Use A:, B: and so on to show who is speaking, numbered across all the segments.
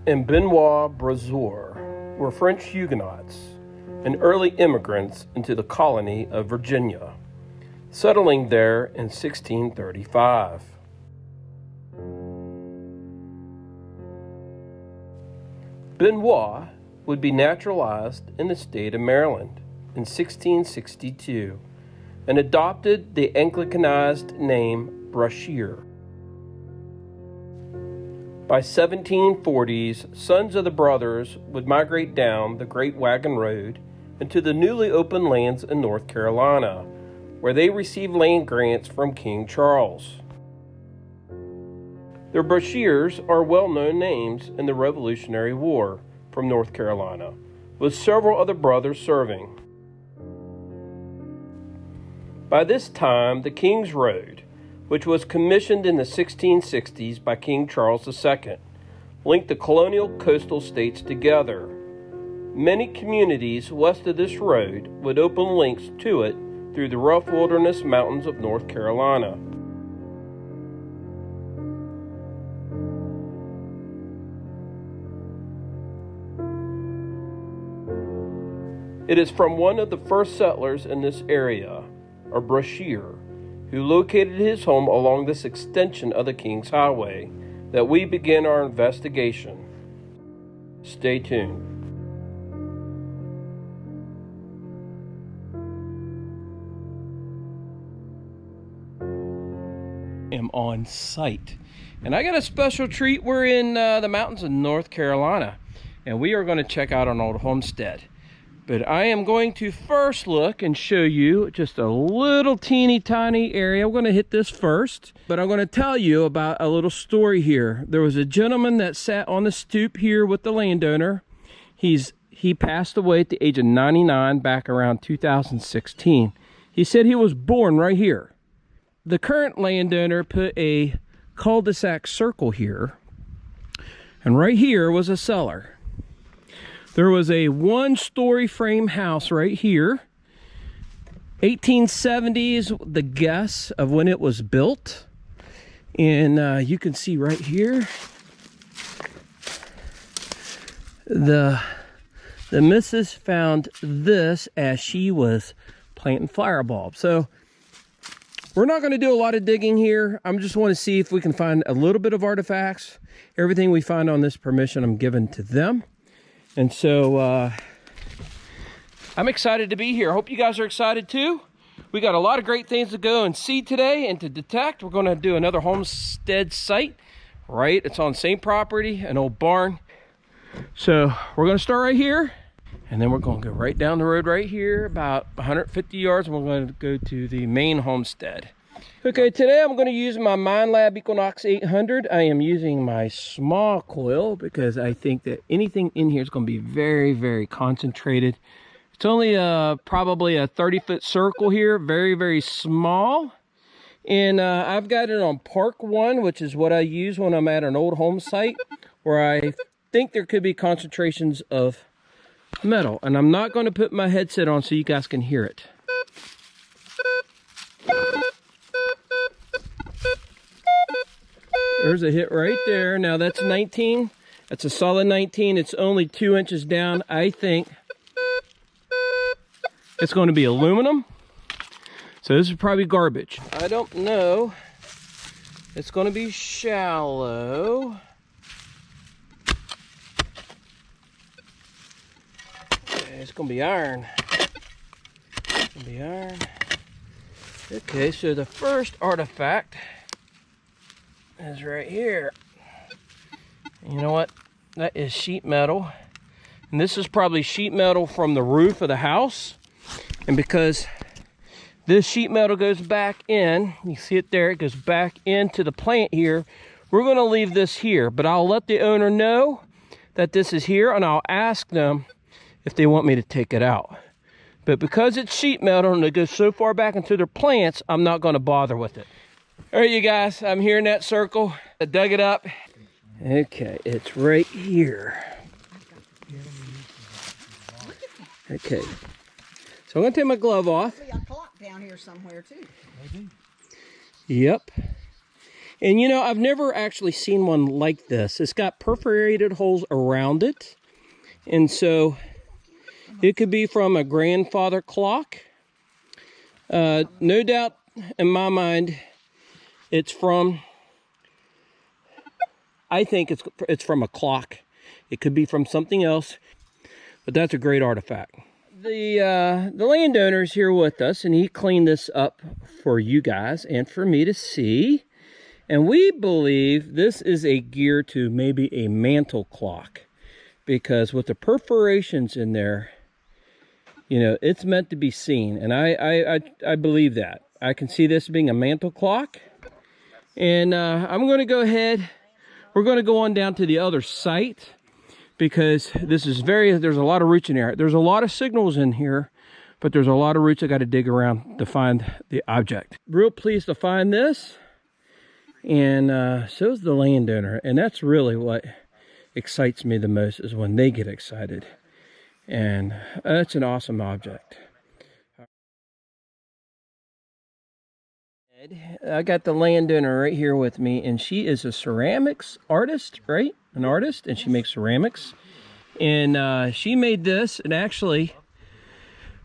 A: and Benoit Brashear were French Huguenots and early immigrants into the colony of Virginia, settling there in 1635. Benoit would be naturalized in the state of Maryland in 1662 and adopted the Anglicanized name Brashear. By 1740s, sons of the brothers would migrate down the Great Wagon Road into the newly opened lands in North Carolina, where they received land grants from King Charles. The Brashears are well-known names in the Revolutionary War from North Carolina, with several other brothers serving. By this time, the King's Road, which was commissioned in the 1660s by King Charles II, linked the colonial coastal states together. Many communities west of this road would open links to it through the rough wilderness mountains of North Carolina. It is from one of the first settlers in this area, a Brashear, who located his home along this extension of the King's Highway, that we begin our investigation. Stay tuned. I'm on site, and I got a special treat. We're in the mountains of North Carolina, and we are going to check out an old homestead. But I am going to first look and show you just a little teeny tiny area. I'm going to hit this first, but I'm going to tell you about a little story here. There was a gentleman that sat on the stoop here with the landowner. He passed away at the age of 99 back around 2016. He said he was born right here. The current landowner put a cul-de-sac circle here, and right here was a cellar. There was a one-story frame house right here. 1870s, the guess of when it was built. And you can see right here, the missus found this as she was planting flower bulbs. So we're not going to do a lot of digging here. I just want to see if we can find a little bit of artifacts. Everything we find on this permission, I'm giving to them. And so I'm excited to be here. I hope you guys are excited too. We got a lot of great things to go and see today and to detect. We're going to do another homestead site, right? It's on the same property, an old barn. So we're going to start right here, and then we're going to go right down the road right here, about 150 yards, and we're going to go to the main homestead. Okay, today I'm going to use my MineLab Equinox 800. I am using my small coil because I think that anything in here is going to be very, very concentrated. It's only probably a 30-foot circle here, very, very small. And I've got it on Park 1, which is what I use when I'm at an old home site, where I think there could be concentrations of metal. And I'm not going to put my headset on so you guys can hear it. There's a hit right there. Now that's 19. That's a solid 19. It's only 2 inches down. I think it's going to be aluminum. So this is probably garbage. I don't know. It's going to be shallow. Okay, it's going to be iron. It's going to be iron. Okay, so the first artifact is right here. You know what? That is sheet metal. And this is probably sheet metal from the roof of the house. And because this sheet metal goes back in, you see it there, it goes back into the plant here. We're going to leave this here, but I'll let the owner know that this is here, and I'll ask them if they want me to take it out. But because it's sheet metal and it goes so far back into their plants, I'm not going to bother with it. All right, you guys, I'm here in that circle. I dug it up. Okay, it's right here. Okay, so I'm gonna take my glove off.
B: A clock down here somewhere too.
A: Yep. And you know, I've never actually seen one like this. It's got perforated holes around it. And so it could be from a grandfather clock. No doubt in my mind, it's from, I think it's from a clock. It could be from something else, but that's a great artifact. The landowner's here with us, and he cleaned this up for you guys and for me to see. And we believe this is a gear to maybe a mantle clock, because with the perforations in there, you know, it's meant to be seen. And I believe that. I can see this being a mantle clock. And I'm going to go ahead. We're going to go on down to the other site, because this is there's a lot of roots in here. There's a lot of signals in here, but there's a lot of roots I got to dig around to find the object. Real pleased to find this. And so is the landowner. And that's really what excites me the most, is when they get excited. And that's an awesome object. I got the landowner right here with me, and she is a ceramics artist, right? An artist, and she makes ceramics. And she made this, and actually,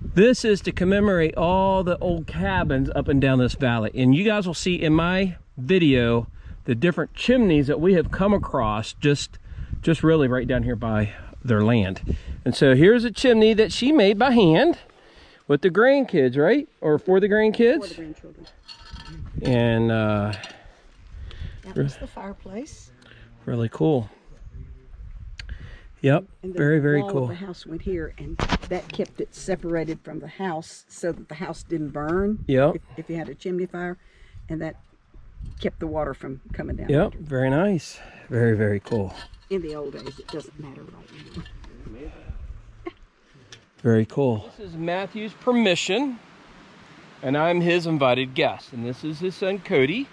A: this is to commemorate all the old cabins up and down this valley. And you guys will see in my video the different chimneys that we have come across just really right down here by their land. And so here's a chimney that she made by hand with the grandkids, right? Or for the grandkids?
B: For the grandchildren.
A: And
B: that was the fireplace.
A: Really cool. Yep,
B: and
A: very
B: wall
A: cool.
B: Of the house went here, and that kept it separated from the house so that the house didn't burn.
A: Yep.
B: If you had a chimney fire, and that kept the water from coming down.
A: Yep, very nice. Very cool.
B: In the old days, it doesn't matter right now.
A: Very cool. This is Matthew's permission, and I'm his invited guest. And this is his son, Cody.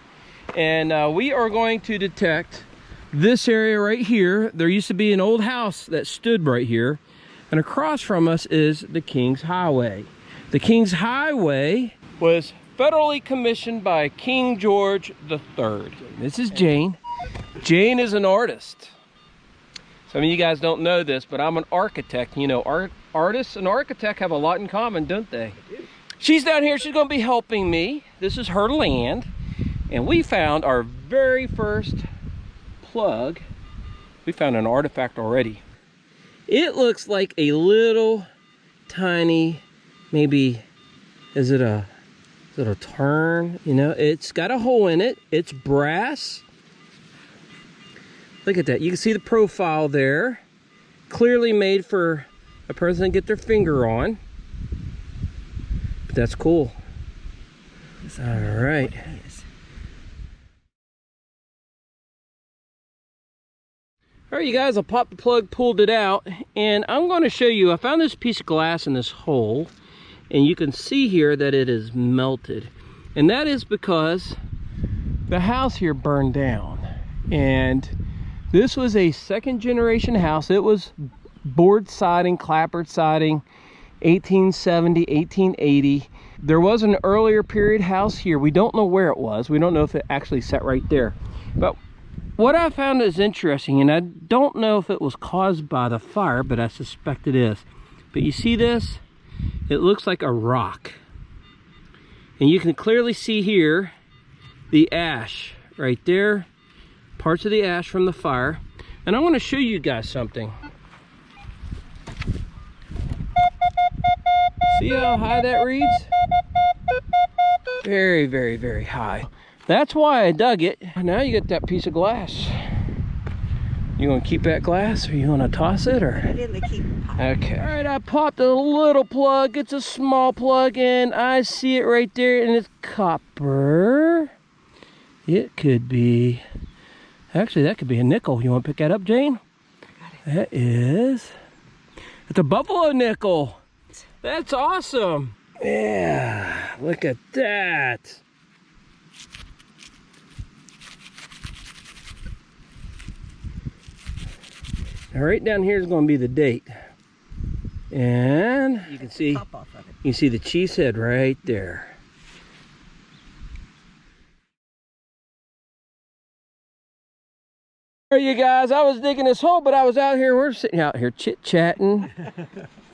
A: And we are going to detect this area right here. There used to be an old house that stood right here. And across from us is the Kings Highway. The Kings Highway was federally commissioned by King George III. This is Jane. Jane is an artist. Some of you guys don't know this, but I'm an architect. You know, artists and architects have a lot in common, don't they? She's down here. She's going to be helping me. This is her land. And we found our very first plug. We found an artifact already. It looks like a little tiny, maybe, is it a turn? You know, it's got a hole in it. It's brass. Look at that. You can see the profile there. Clearly made for a person to get their finger on. But that's cool. All right. All right, you guys, I popped the plug, pulled it out, and I'm going to show you. I found this piece of glass in this hole, and you can see here that it is melted. And that is because the house here burned down. And this was a second generation house. It was board siding, clapboard siding, 1870, 1880. There was an earlier period house here. We don't know where it was. We don't know if it actually sat right there. But what I found is interesting, and I don't know if it was caused by the fire, but I suspect it is. But you see this? It looks like a rock. And you can clearly see here the ash right there. Parts of the ash from the fire. And I want to show you guys something. See how high that reads? Very high. That's why I dug it. Now you get that piece of glass. You gonna keep that glass, or you gonna toss it, or?
B: Put in the keep pot.
A: Okay. All right, I popped a little plug. It's a small plug, and I see it right there, and it's copper. It could be, actually, that could be a nickel. You wanna pick that up, Jane? I got it. That is, it's a buffalo nickel. That's awesome. Yeah, look at that. Now right down here is going to be the date. And you can see, you see the cheese head right there. All right, you guys, I was digging this hole, but I was out here, we're sitting out here chit-chatting.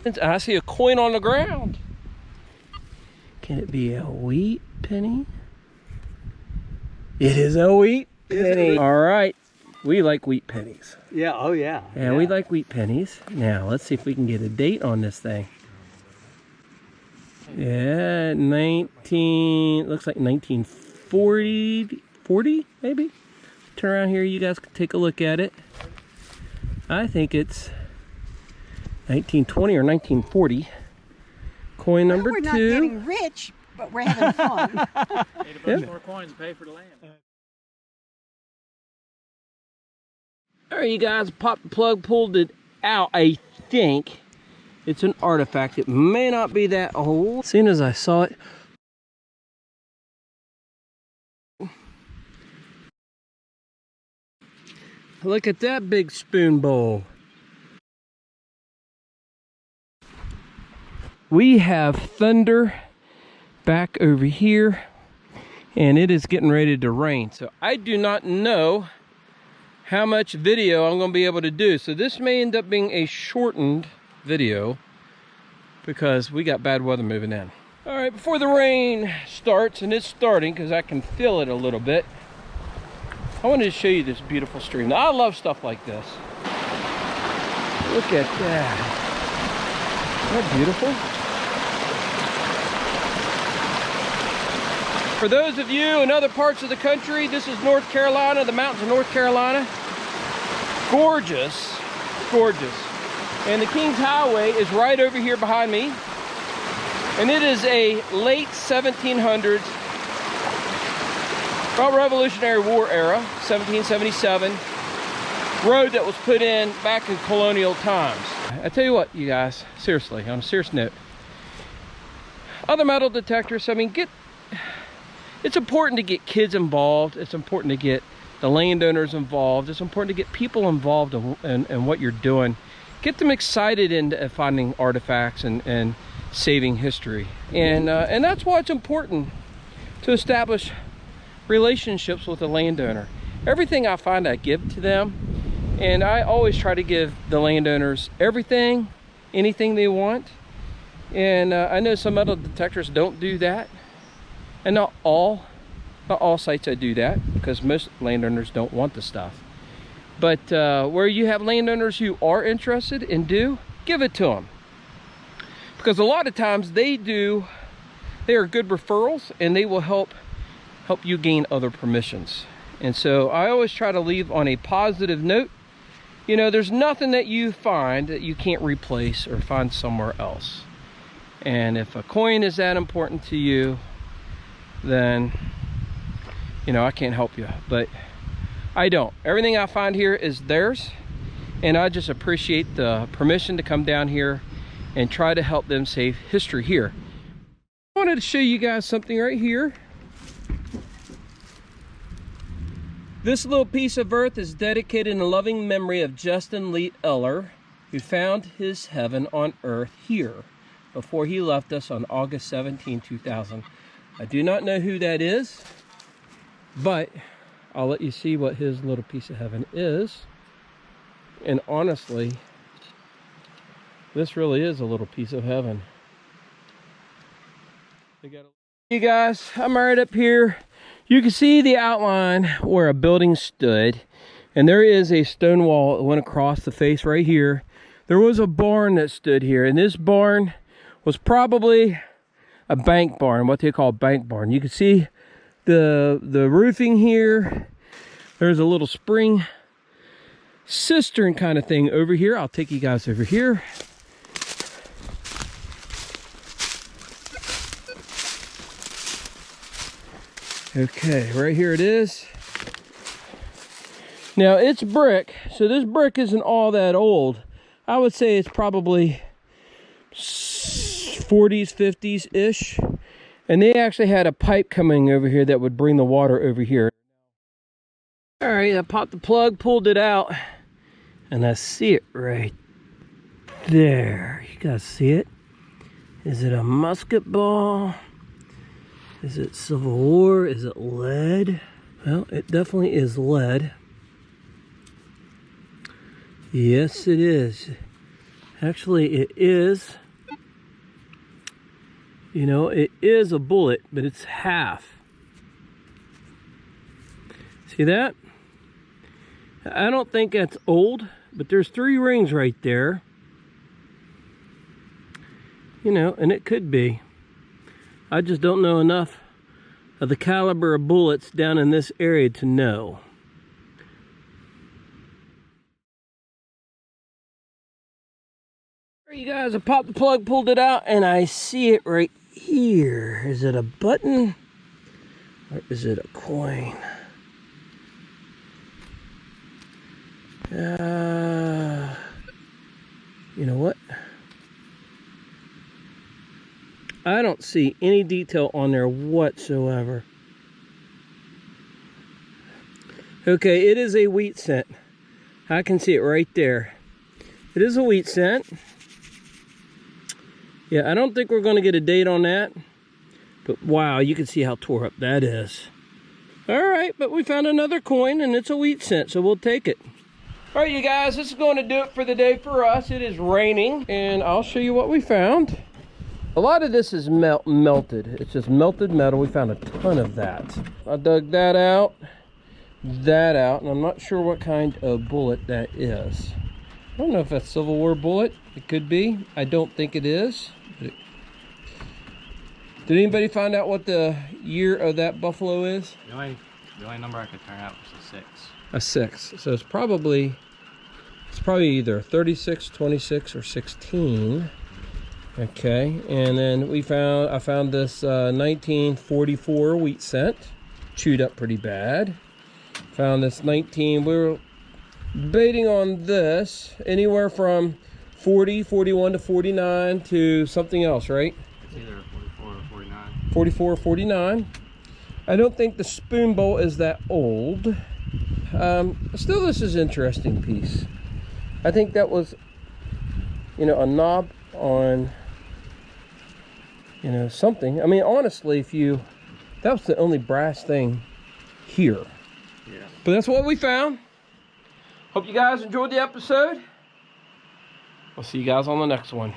A: And I see a coin on the ground. Can it be a wheat penny? It is a wheat penny. All right, we like wheat pennies.
C: Yeah, oh yeah.
A: Yeah, we like wheat pennies. Now, let's see if we can get a date on this thing. Yeah, looks like 1940 maybe? Turn around here, you guys can take a look at it. I think it's 1920 or 1940. Coin number 2.
B: We're not getting rich, but we're having fun.
D: Need a bunch more coins to pay for the land.
A: All right, you guys, popped the plug, pulled it out. I think it's an artifact. It may not be that old. As soon as I saw it, look at that big spoon bowl. We have thunder back over here, and it is getting ready to rain. So I do not know how much video I'm going to be able to do. So this may end up being a shortened video because we got bad weather moving in. All right, before the rain starts, and it's starting because I can feel it a little bit, I wanted to show you this beautiful stream. Now, I love stuff like this. Look at that. Isn't that beautiful? For those of you in other parts of the country, this is North Carolina, the mountains of North Carolina. Gorgeous, gorgeous. And the Kings Highway is right over here behind me. And it is a late 1700s, about Revolutionary War era, 1777, road that was put in back in colonial times. I tell you what, you guys, seriously, on a serious note, other metal detectors, I mean, it's important to get kids involved. It's important to get the landowners involved. It's important to get people involved in what you're doing. Get them excited in finding artifacts and saving history. And that's why it's important to establish relationships with the landowner. Everything I find, I give to them. And I always try to give the landowners everything, anything they want. And I know some metal detectors don't do that. And not all sites I do that, because most landowners don't want the stuff. But where you have landowners who are interested and do, give it to them. Because a lot of times they are good referrals, and they will help you gain other permissions. And so I always try to leave on a positive note. You know, there's nothing that you find that you can't replace or find somewhere else. And if a coin is that important to you, then, you know, I can't help you. But I don't. Everything I find here is theirs, and I just appreciate the permission to come down here and try to help them save history here. I wanted to show you guys something right here. This little piece of earth is dedicated in loving memory of Justin Lee Eller, who found his heaven on earth here before he left us on August 17, 2000. I do not know who that is, but I'll let you see what his little piece of heaven is. And honestly, this really is a little piece of heaven. You guys, I'm right up here. You can see the outline where a building stood, and there is a stone wall that went across the face right here. There was a barn that stood here, and this barn was probably a bank barn, what they call a bank barn. You can see the roofing here. There's a little spring cistern kind of thing over here. I'll take you guys over here. Okay, right here it is. Now it's brick, so this brick isn't all that old. I would say it's probably 40s, 50s-ish. And they actually had a pipe coming over here that would bring the water over here. All right, I popped the plug, pulled it out, and I see it right there. You guys see it? Is it a musket ball? Is it Civil War? Is it lead? Well, it definitely is lead. Yes, it is. Actually, it is. You know, it is a bullet, but it's half. See that? I don't think that's old, but there's 3 rings right there. You know, and it could be. I just don't know enough of the caliber of bullets down in this area to know. You guys, I popped the plug, pulled it out, and I see it right here. Is it a button or is it a coin? You know what? I don't see any detail on there whatsoever. Okay, it is a wheat cent. I can see it right there. It is a wheat cent. Yeah, I don't think we're going to get a date on that. But wow, you can see how tore up that is. All right, but we found another coin, and it's a wheat cent, so we'll take it. All right, you guys, this is going to do it for the day for us. It is raining, and I'll show you what we found. A lot of this is melted. It's just melted metal. We found a ton of that. I dug that out, and I'm not sure what kind of bullet that is. I don't know if that's a Civil War bullet. It could be. I don't think it is. Did anybody find out what the year of that buffalo is?
D: The only number I could turn out was a 6.
A: A 6. So it's probably either 36, 26, or 16. Okay, and then I found this 1944 wheat cent, chewed up pretty bad. Found this we were debating on this, anywhere from 40, 41 to 49 to something else, right?
D: It's either 44 or 49.
A: 44 or 49. I don't think the spoon bowl is that old. Still, this is an interesting piece. I think that was, you know, a knob on, you know, something. I mean, honestly, that was the only brass thing here.
D: Yeah.
A: But that's what we found. Hope you guys enjoyed the episode. I'll see you guys on the next one.